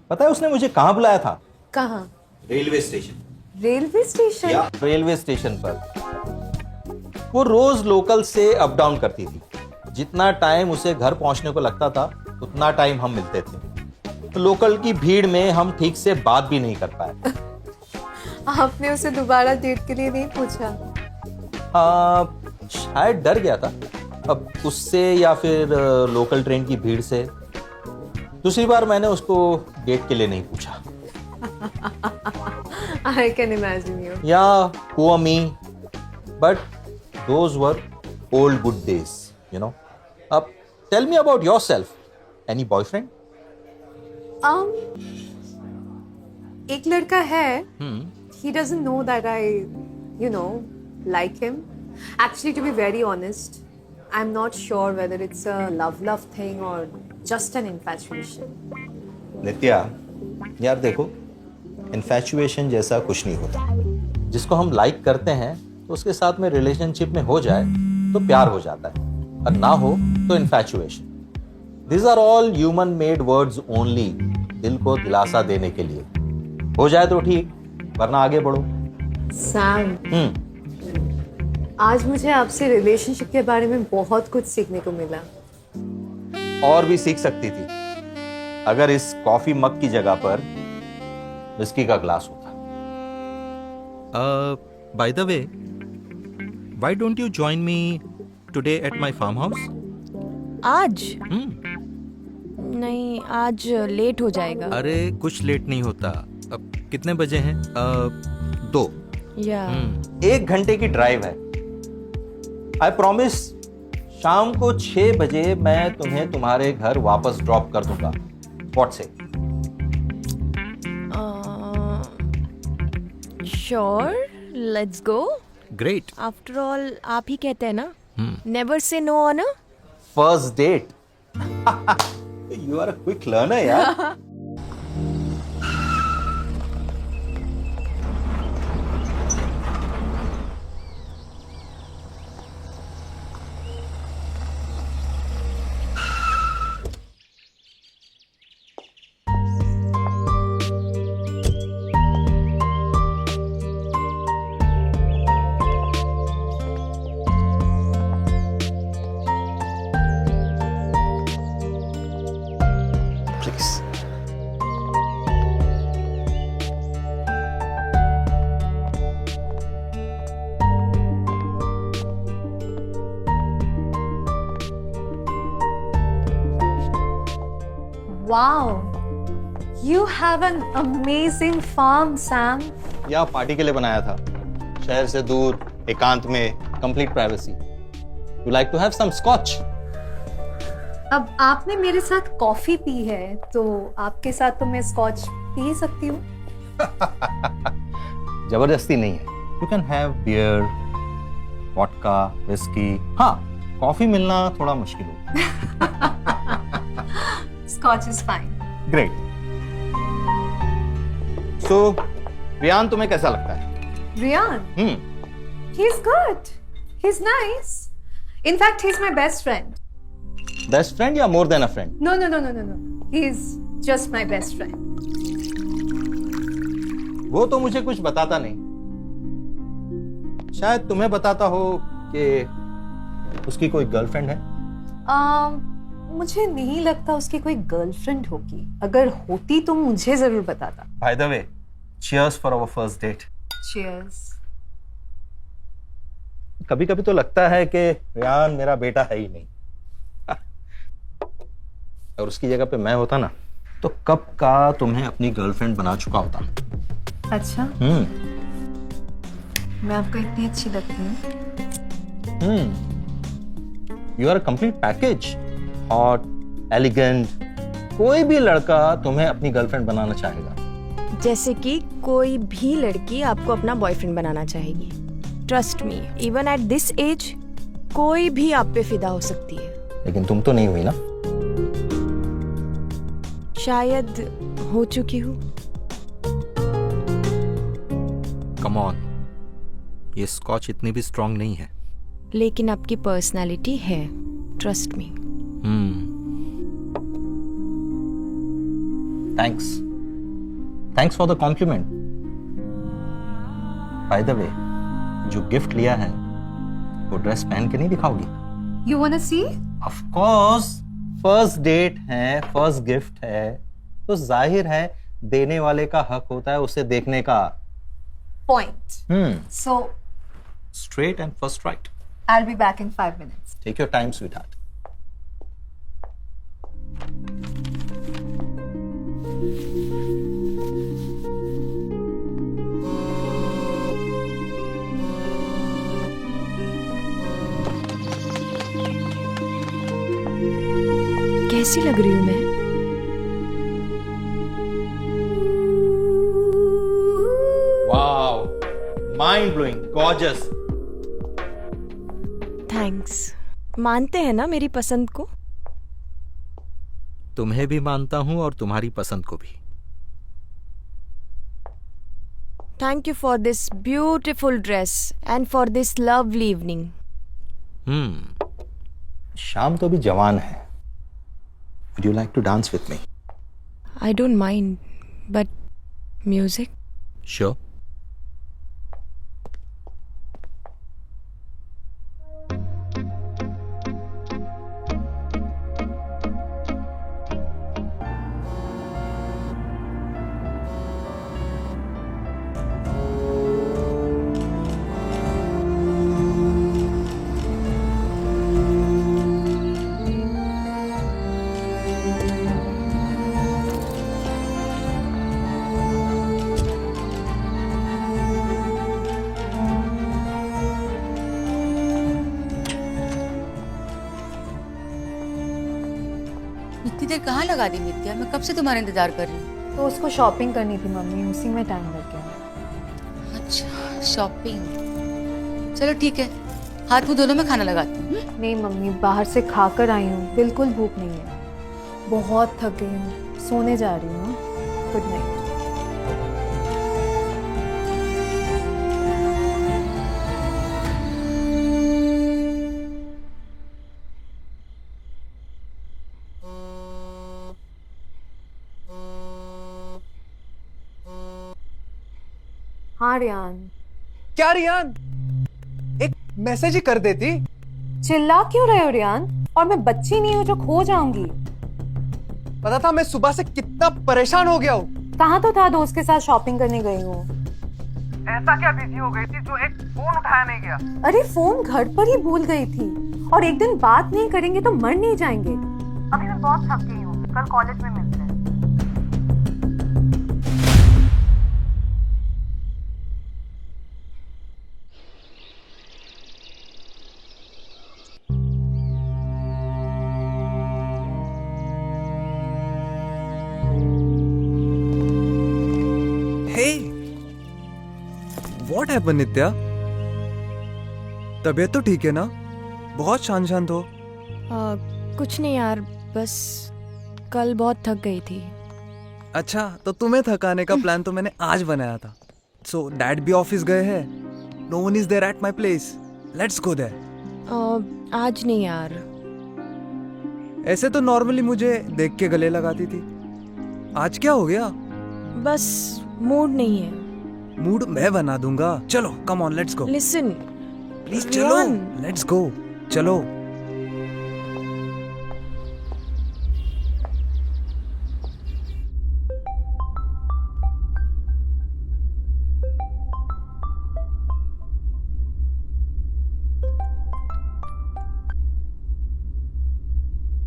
पता है उसने मुझे कहाँ बुलाया था? कहाँ? Railway station. Railway station? या रेलवे स्टेशन पर। वो रोज लोकल से अप डाउन करती थी। जितना टाइम उसे घर पहुंचने को लगता था, उतना टाइम हम मिलते थे। लोकल की भीड़ में हम ठीक से बात भी नहीं कर पाए। आपने उसे दोबारा डेट के लिए नहीं पूछा? शायद डर गया था, अब उससे या फिर लोकल ट्रेन की भीड़ से। दूसरी बार मैंने उसको डेट के लिए नहीं पूछा। I can imagine you. Yeah, poor me. But those were old good days, you know. Tell me about yourself. Any boyfriend? एक लड़का है, he doesn't know that I, like him. Actually, to be very honest, I'm not sure whether it's a love thing or just an infatuation. नित्या, यार देखो, infatuation जैसा कुछ नहीं होता। जिसको हम लाइक करते हैं तो उसके साथ में रिलेशनशिप में हो जाए तो प्यार हो जाता है, और ना हो तो infatuation. These are all human made words only, दिल को दिलासा देने के लिए। हो जाए तो ठीक, वरना आगे बढ़ो। सैम, आज मुझे आपसे रिलेशनशिप के बारे में बहुत कुछ सीखने को मिला। और भी सीख सकती थी अगर इस कॉफी मग की जगह पर विस्की का ग्लास होता। By the way, why don't you join me today at my farmhouse? आज नहीं, आज लेट हो जाएगा। अरे कुछ लेट नहीं होता। अब कितने बजे हैं? 2। या 1 घंटे की ड्राइव है। आई प्रॉमिस, शाम को 6 बजे मैं तुम्हें तुम्हारे घर वापस ड्रॉप कर दूंगा। What say? Sure, let's go. Great. After all आप ही कहते हैं ना, never say no on a first date. You are a quick learner यार। Wow, you have an amazing farm, Sam. यह पार्टी के लिए बनाया था, शहर से दूर, एकांत में, complete privacy. You like to have some scotch? अब आपने मेरे साथ कॉफी पी है, तो आपके साथ तो मैं स्कॉच पी सकती हूँ। जबरदस्ती नहीं है। You can have beer, vodka, whisky. हाँ, कॉफी मिलना थोड़ा मुश्किल हो। Scotch is fine. Great. So Riyan तुम्हें कैसा लगता है? Riyan? He's good. He's nice. In fact, he's my best friend. Best friend या more than a friend? No. He's just my best friend. वो तो मुझे कुछ बताता नहीं। शायद तुम्हें बताता हो कि उसकी कोई गर्लफ्रेंड है। मुझे नहीं लगता उसकी कोई गर्लफ्रेंड होगी। अगर होती तो मुझे जरूर बताता। Bye the way, cheers for our first date. Cheers. कभी कभी तो लगता है कि रियान मेरा बेटा है ही नहीं। और उसकी जगह पे मैं होता ना, तो कब का तुम्हें अपनी गर्लफ्रेंड बना चुका होता। अच्छा, मैं आपको इतनी अच्छी लगती हूँ? You are a complete package. Hot, elegant, कोई भी लड़का तुम्हें अपनी गर्लफ्रेंड बनाना चाहेगा। जैसे कि कोई भी लड़की आपको अपना बॉयफ्रेंड बनाना चाहेगी। Trust me, even at this age कोई भी आप पे फिदा हो सकती है। लेकिन तुम तो नहीं हुई ना? शायद हो चुकी हूँ। Come on, ये स्कॉच इतनी भी स्ट्रांग नहीं है। लेकिन आपकी पर्सनालिटी है, trust me. Thanks for the compliment. By the way, जो गिफ्ट लिया है वो ड्रेस पहन के नहीं दिखाओगी? You wanna see? Of course, first date है, फर्स्ट गिफ्ट है, तो जाहिर है देने वाले का हक होता है उसे देखने का। Point. So, straight and first right. I'll be back in 5 minutes. Take your time sweetheart. कैसी लग रही हूँ मैं? Mind blowing, gorgeous. थैंक्स। मानते हैं ना मेरी पसंद को? तुम्हें भी मानता हूं और तुम्हारी पसंद को भी। Thank you for this beautiful dress and for this lovely evening. शाम तो भी जवान है। Would you like to dance with me? I don't mind, but music? Sure. इतनी देर कहाँ लगा दी नित्या? मैं कब से तुम्हारा इंतजार कर रही हूँ। तो उसको शॉपिंग करनी थी मम्मी, उसी में टाइम लग गया। अच्छा, शॉपिंग। चलो ठीक है, हाथ मुंह दोनों में खाना लगाती हूँ। नहीं मम्मी, बाहर से खाकर आई हूँ, बिल्कुल भूख नहीं है। बहुत थक गई हूँ, सोने जा रही हूँ। Good night. हाँ रियान। क्या रियान, एक मैसेज ही कर देती। चिल्ला क्यों रहे हो रियान? और मैं बच्ची नहीं हूँ जो खो जाऊंगी। पता था मैं सुबह से कितना परेशान हो गया हूँ। कहाँ तो था, दोस्त के साथ शॉपिंग करने गई हूँ। ऐसा क्या बिजी हो गई थी जो एक फोन उठाया नहीं गया? अरे फोन घर पर ही भूल गई थी, और एक दिन बात नहीं करेंगे तो मर नहीं जाएंगे। अभी मैं बहुत थक गई हूँ, कल कॉलेज में मिलते हैं। What happened, नित्या? तबीयत तो ठीक है ना? बहुत शांत शांत हो। कुछ नहीं यार, बस कल बहुत थक गई थी। अच्छा, तो तुम्हें थकाने का प्लान तो मैंने आज बनाया था। सो डैड भी ऑफिस गए हैं। No one is there at my place. Let's go there. आज नहीं यार। ऐसे तो नॉर्मली मुझे देख के गले लगाती थी। आज क्या हो गया? बस मूड नहीं है। मूड मैं बना दूंगा। चलो, come on, let's go. Listen please चलो, लेट्स गो, चलो।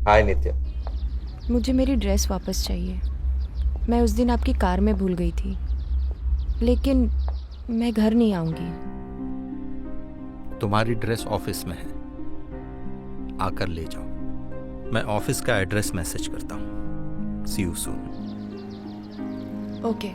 हाय नित्या। मुझे मेरी ड्रेस वापस चाहिए। मैं उस दिन आपकी कार में भूल गई थी, लेकिन मैं घर नहीं आऊंगी। तुम्हारी ड्रेस ऑफिस में है, आकर ले जाओ। मैं ऑफिस का एड्रेस मैसेज करता हूँ। See you soon. Okay.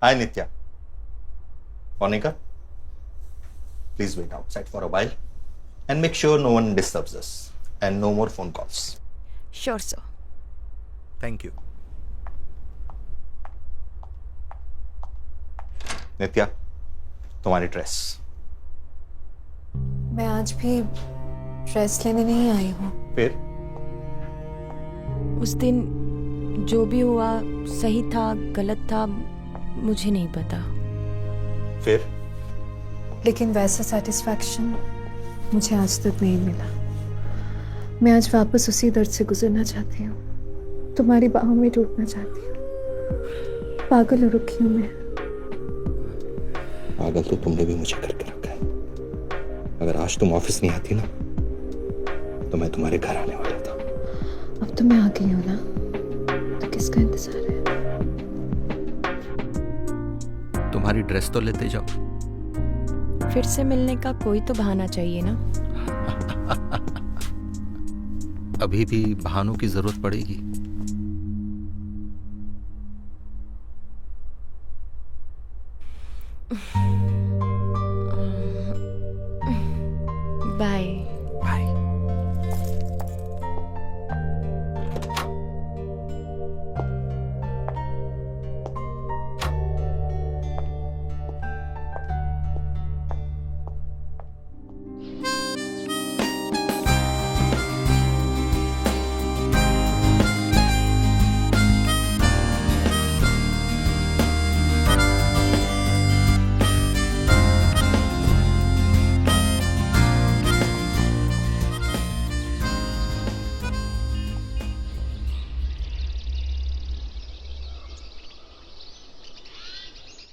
Hi, Nitya. Monica, please wait outside for a while and make sure no one disturbs us and no more phone calls. Sure, sir. Thank you. Nitya, तुम्हारी dress. मैं आज भी dress लेने नहीं आई हूँ। फिर? उस दिन जो भी हुआ सही था गलत था मुझे नहीं पता। फिर? लेकिन वैसा सेटिस्फैक्शन मुझे आज तक नहीं मिला। मैं आज वापस उसी दर्द से गुजरना चाहती हूँ, तुम्हारी बाहों में टूटना चाहती हूँ। पागल हो रखी हूँ मैं। पागल तो तुमने भी मुझे करके रखा है। अगर आज तुम ऑफिस नहीं आती ना तो मैं तुम्हारे घर आने वाला था। अब तो मैं आ गई हूँ ना, तो किसका इंतजार है? तुम्हारी ड्रेस तो लेते जाओ। फिर से मिलने का कोई तो बहाना चाहिए ना। अभी भी बहानों की जरूरत पड़ेगी। बाय। बाय।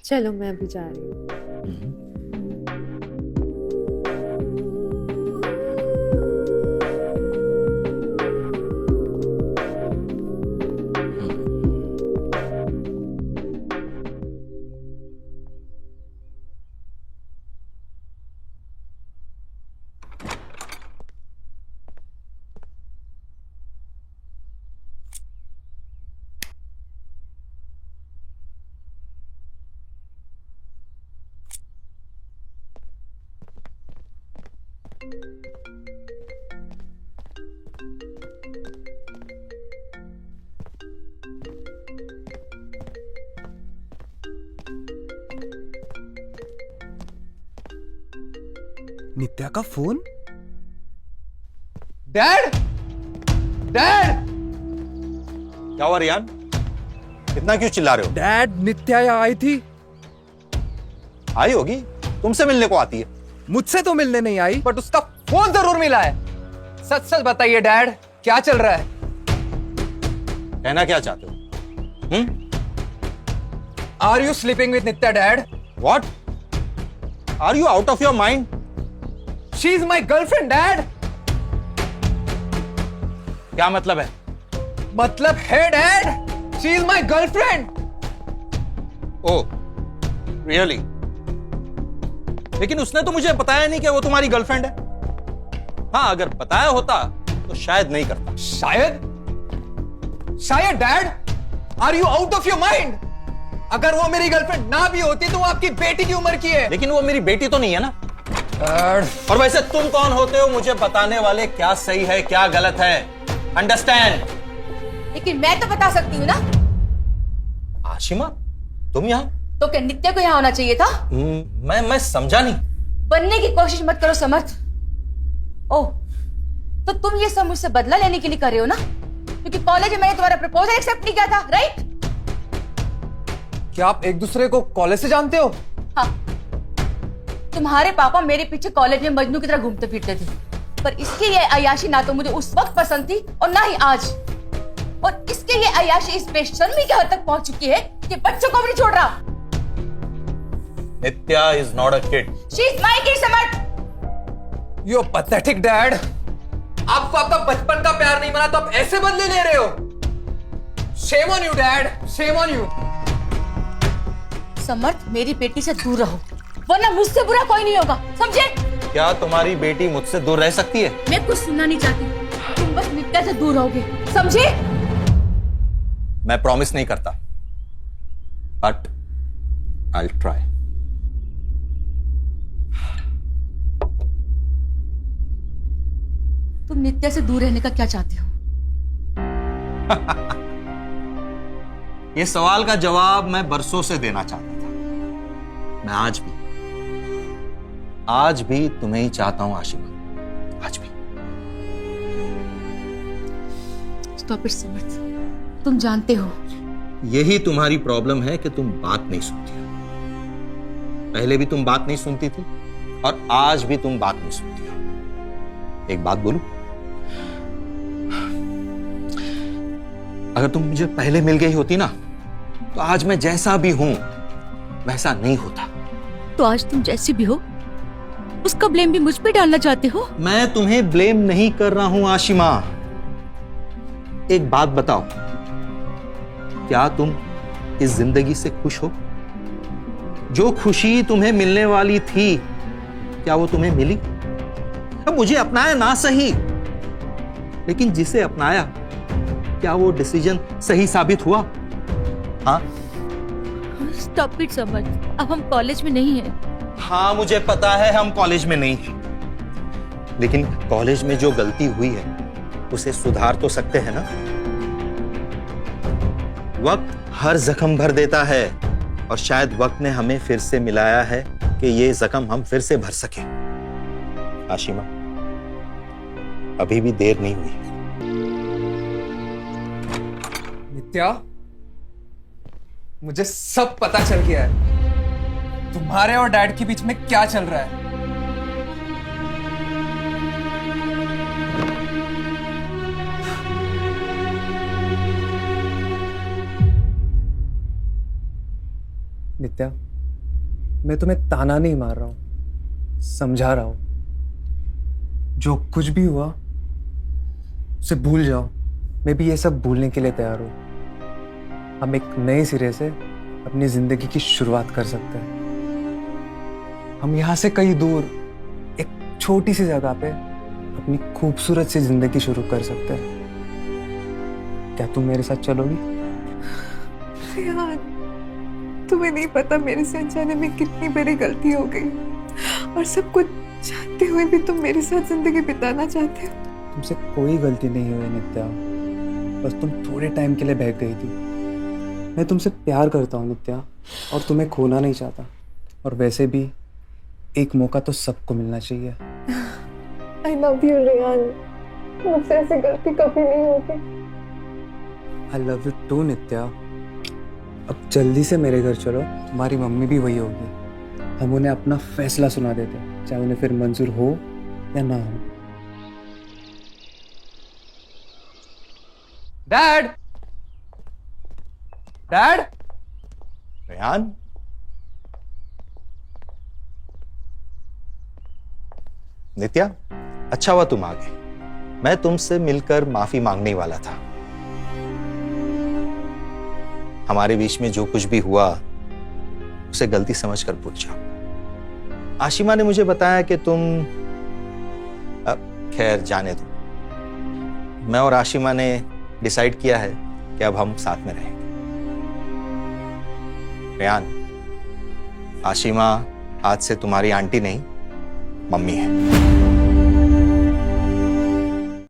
चलो मैं अभी जा रही हूँ। नित्या का फोन। Dad, dad. क्या हुआ रियान, इतना क्यों चिल्ला रहे हो? डैड, नित्या यहाँ आई थी। आई होगी, तुमसे मिलने को आती है। मुझसे तो मिलने नहीं आई, बट उसका फोन जरूर मिला है। सच सच बताइए डैड, क्या चल रहा है? कहना क्या चाहते हो? Are you sleeping with Nitya dad? What? Are you out of your mind? She is my girlfriend, Dad. क्या मतलब है? मतलब है Dad. She is my girlfriend. Oh, really? लेकिन उसने तो मुझे बताया नहीं कि वो तुम्हारी गर्लफ्रेंड है। हाँ, अगर बताया होता तो शायद नहीं करता। शायद? शायद Dad? Are you out of your mind? अगर वो मेरी गर्लफ्रेंड ना भी होती तो वो आपकी बेटी की उम्र की है। लेकिन वो मेरी बेटी तो नहीं है ना। Dad. और वैसे तुम कौन होते हो मुझे बताने वाले क्या सही है क्या गलत है? अंडरस्टैंड? लेकिन मैं तो बता सकती हूँ ना। आशिमा, तुम यहाँ? तो क्या नित्या को यहाँ होना चाहिए था? मैं समझा नहीं। बनने की कोशिश मत करो समर्थ। ओह, तो तुम ये सब मुझसे बदला लेने के लिए कर रहे हो ना? क्योंकि कॉलेज में मैंने तुम्हारा प्रपोजल एक्सेप्ट नहीं किया था, राइट? क्या आप एक दूसरे को कॉलेज से जानते हो? हाँ, तुम्हारे पापा मेरे पीछे कॉलेज में मजनू की तरह घूमते फिरते थे, पर इसकी ये अय्याशी ना तो मुझे उस वक्त पसंद थी और ना ही आज। और इसके ये अय्याशी इस बेशर्मी के हद तक पहुंच चुकी है कि बच्चों को भी नहीं छोड़ रहा। Nitya is not a kid. She is my kid Samarth. You are pathetic dad. आपको आपका बचपन का प्यार नहीं मिला तो आप ऐसे बदले ले रहे हो। Shame on you dad, shame on you. Samarth, मेरी बेटी से दूर रहो, वरना मुझसे बुरा कोई नहीं होगा, समझे? क्या तुम्हारी बेटी मुझसे दूर रह सकती है? मैं कुछ सुनना नहीं चाहती, तुम बस नित्या से दूर रहोगे, समझे? मैं प्रॉमिस नहीं करता, बट आई विल ट्राई। तुम नित्या से दूर रहने का क्या चाहते हो? ये सवाल का जवाब मैं बरसों से देना चाहता था। मैं आज भी तुम्हें ही चाहता हूं आशिमा, आज भी। स्टॉप इट समर्थ, तुम जानते हो यही तुम्हारी प्रॉब्लम है कि तुम बात नहीं सुनती हो। पहले भी तुम बात नहीं सुनती थी और आज भी तुम बात नहीं सुनती हो। एक बात बोलूं, अगर तुम मुझे पहले मिल गई होती ना तो आज मैं जैसा भी हूं वैसा नहीं होता। तो आज तुम जैसी भी हो उसका ब्लेम भी मुझ पे डालना चाहते हो? मैं तुम्हें ब्लेम नहीं कर रहा हूं आशिमा। एक बात बताओ, क्या तुम इस जिंदगी से खुश हो? जो खुशी तुम्हें मिलने वाली थी, क्या वो तुम्हें मिली? अब मुझे अपनाया ना सही, लेकिन जिसे अपनाया, क्या वो डिसीजन सही साबित हुआ? हाँ? स्टॉप इट समझ, अब हम कॉलेज में नहीं हैं। हाँ, मुझे पता है हम कॉलेज में नहीं हैं, लेकिन कॉलेज में जो गलती हुई है उसे सुधार तो सकते हैं ना? वक्त हर जख्म भर देता है, और शायद वक्त ने हमें फिर से मिलाया है कि ये जख्म हम फिर से भर सके। आशिमा, अभी भी देर नहीं हुई। नित्या, मुझे सब पता चल गया है तुम्हारे और डैड के बीच में क्या चल रहा है। नित्या, मैं तुम्हें ताना नहीं मार रहा हूं, समझा रहा हूं। जो कुछ भी हुआ उसे भूल जाओ। मैं भी ये सब भूलने के लिए तैयार हूं। हम एक नए सिरे से अपनी जिंदगी की शुरुआत कर सकते हैं। हम यहां से कहीं दूर एक छोटी सी जगह पे अपनी खूबसूरत सी जिंदगी शुरू कर सकते हैं। क्या तुम मेरे साथ चलोगी? रेहान, तुम्हें नहीं पता मेरे से अनजाने में कितनी बड़ी गलती हो गई, और सब कुछ जानते हुए भी तुम मेरे साथ जिंदगी बिताना चाहते हो। तुमसे कोई गलती नहीं हुई नित्या, बस तुम थोड़े टाइम के लिए बहक गई थी। मैं तुमसे प्यार करता हूँ नित्या, और तुम्हें खोना नहीं चाहता। और वैसे भी एक मौका तो सबको मिलना चाहिए। I love you, Rehan. मुझसे ऐसी गलती कभी नहीं होगी। I love you too, नित्या। अब जल्दी से मेरे घर चलो, तुम्हारी मम्मी भी वही होगी। हम उन्हें अपना फैसला सुना देते, चाहे उन्हें फिर मंजूर हो या ना हो। डैड, डैड, रेहान, नित्या, अच्छा हुआ तुम आ गए। मैं तुमसे मिलकर माफी मांगने ही वाला था। हमारे बीच में जो कुछ भी हुआ उसे गलती समझकर भूल जाओ। आशिमा ने मुझे बताया कि तुम, खैर जाने दो। मैं और आशिमा ने डिसाइड किया है कि अब हम साथ में रहेंगे। रेहान, आशिमा आज से तुम्हारी आंटी नहीं, मम्मी है।